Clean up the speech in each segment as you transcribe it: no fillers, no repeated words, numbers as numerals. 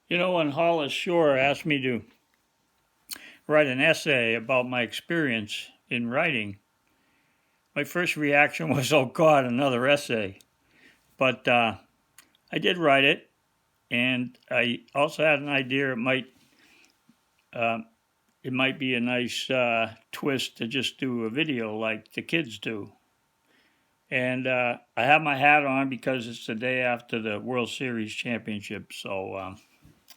When Hollis Shore asked me to write an essay about my experience in writing, my first reaction was, oh God, another essay. But I did write it, and I also had an idea uh, it might be a nice twist to just do a video like the kids do. And I have my hat on because it's the day after the World Series championship, so I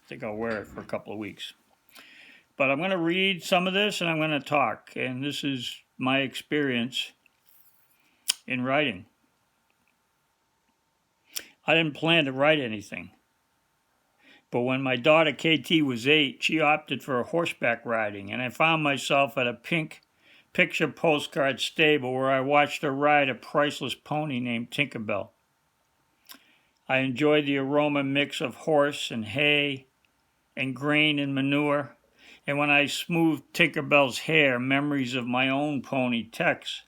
think I'll wear it for a couple of weeks. But I'm going to read some of this and I'm going to talk, and this is my experience in writing. I didn't plan to write anything, but when my daughter KT was 8, she opted for horseback riding, and I found myself at a pink picture postcard stable where I watched her ride a priceless pony named Tinkerbell. I enjoyed the aroma mix of horse and hay and grain and manure, and when I smoothed Tinkerbell's hair, memories of my own pony Tex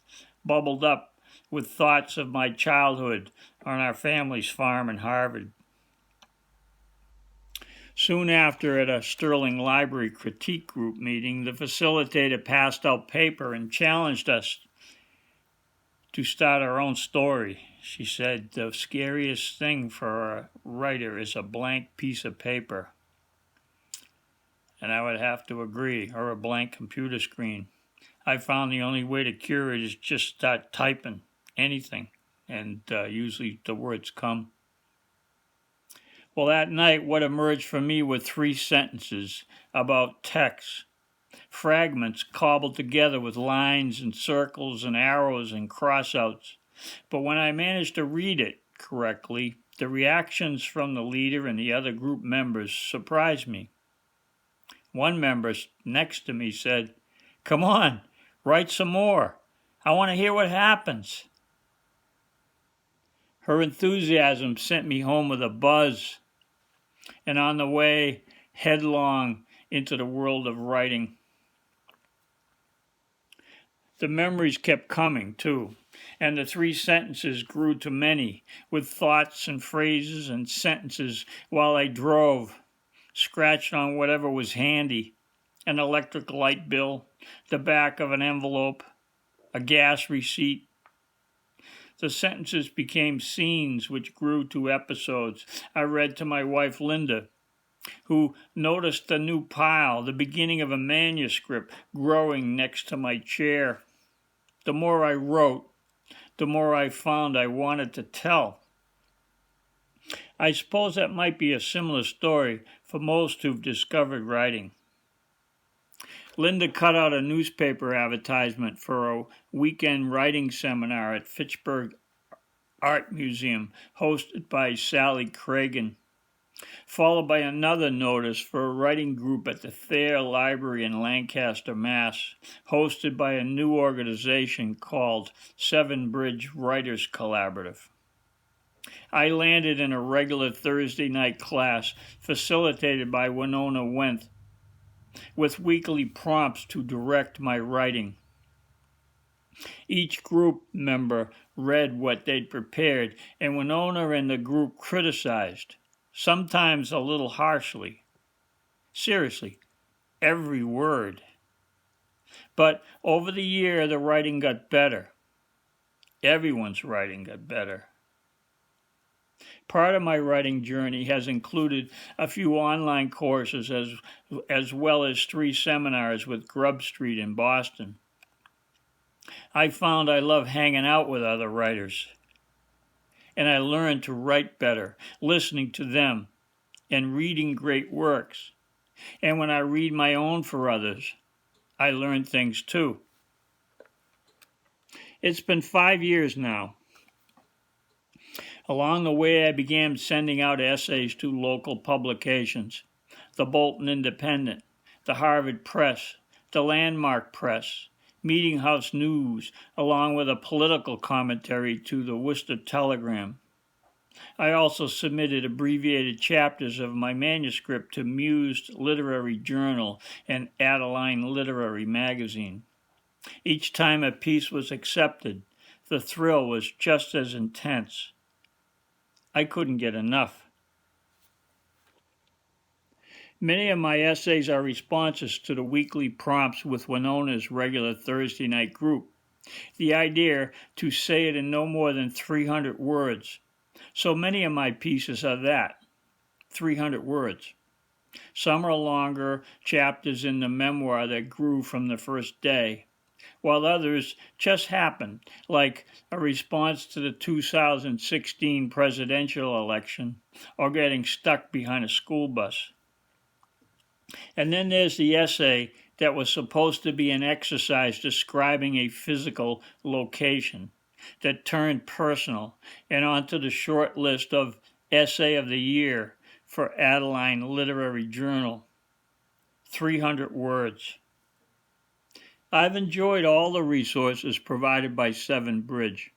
bubbled up with thoughts of my childhood on our family's farm in Harvard. Soon after, at a Sterling Library critique group meeting, the facilitator passed out paper and challenged us to start our own story. She said, the scariest thing for a writer is a blank piece of paper. And I would have to agree, or a blank computer screen. I found the only way to cure it is just start typing anything, and usually the words come. Well, that night, what emerged for me were 3 sentences about text, fragments cobbled together with lines and circles and arrows and crossouts. But when I managed to read it correctly, the reactions from the leader and the other group members surprised me. One member next to me said, "Come on, write some more. I want to hear what happens." Her enthusiasm sent me home with a buzz, and on the way, headlong into the world of writing. The memories kept coming, too, and the 3 sentences grew to many, with thoughts and phrases and sentences while I drove, scratched on whatever was handy, an electric light bill, the back of an envelope, a gas receipt. The sentences became scenes which grew to episodes. I read to my wife Linda, who noticed the new pile, the beginning of a manuscript, growing next to my chair. The more I wrote, the more I found I wanted to tell. I suppose that might be a similar story for most who've discovered writing. Linda cut out a newspaper advertisement for a weekend writing seminar at Fitchburg Art Museum, hosted by Sally Cragen, followed by another notice for a writing group at the Thayer Library in Lancaster, Mass., hosted by a new organization called Seven Bridge Writers Collaborative. I landed in a regular Thursday night class facilitated by Winona Wendt, with weekly prompts to direct my writing. Each group member read what they'd prepared, and Winona and the group criticized, sometimes a little harshly. Seriously, every word. But over the year, the writing got better. Everyone's writing got better. Part of my writing journey has included a few online courses as well as 3 seminars with Grub Street in Boston. I found I love hanging out with other writers, and I learned to write better, listening to them and reading great works. And when I read my own for others, I learn things too. It's been 5 years now. Along the way, I began sending out essays to local publications, the Bolton Independent, the Harvard Press, the Landmark Press, Meeting House News, along with a political commentary to the Worcester Telegram. I also submitted abbreviated chapters of my manuscript to Mused Literary Journal and Adeline Literary Magazine. Each time a piece was accepted, the thrill was just as intense. I couldn't get enough. Many of my essays are responses to the weekly prompts with Winona's regular Thursday night group. The idea to say it in no more than 300 words. So many of my pieces are that, 300 words. Some are longer chapters in the memoir that grew from the first day, while others just happened, like a response to the 2016 presidential election or getting stuck behind a school bus. And then there's the essay that was supposed to be an exercise describing a physical location that turned personal and onto the short list of Essay of the Year for Adeline Literary Journal. 300 words. I've enjoyed all the resources provided by Seven Bridge.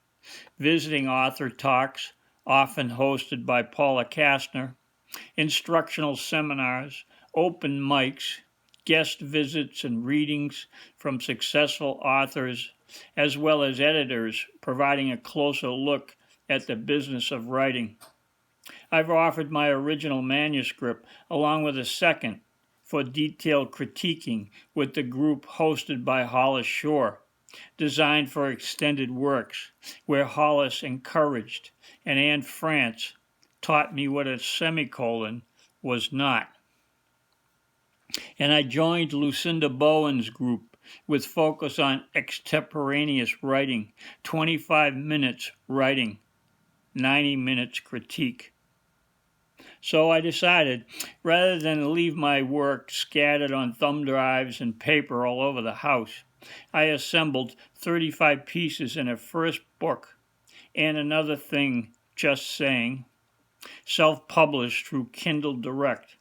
Visiting author talks, often hosted by Paula Kastner, instructional seminars, open mics, guest visits and readings from successful authors, as well as editors providing a closer look at the business of writing. I've offered my original manuscript along with a second for detailed critiquing with the group hosted by Hollis Shore, designed for extended works, where Hollis encouraged and Anne France taught me what a semicolon was not. And I joined Lucinda Bowen's group with focus on extemporaneous writing, 25 minutes writing, 90 minutes critique. So I decided, rather than leave my work scattered on thumb drives and paper all over the house, I assembled 35 pieces in a first book and another thing, just saying, self-published through Kindle Direct.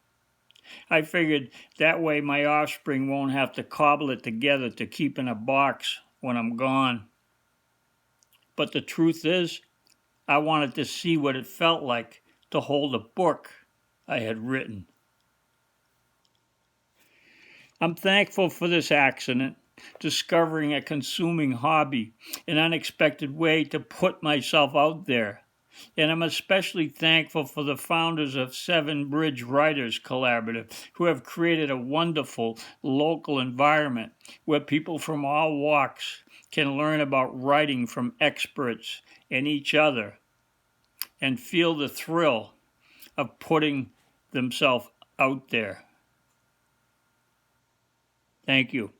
I figured that way my offspring won't have to cobble it together to keep in a box when I'm gone. But the truth is, I wanted to see what it felt like to hold a book I had written. I'm thankful for this accident, discovering a consuming hobby, an unexpected way to put myself out there. And I'm especially thankful for the founders of Seven Bridge Writers Collaborative, who have created a wonderful local environment where people from all walks can learn about writing from experts and each other and feel the thrill of putting themselves out there. Thank you.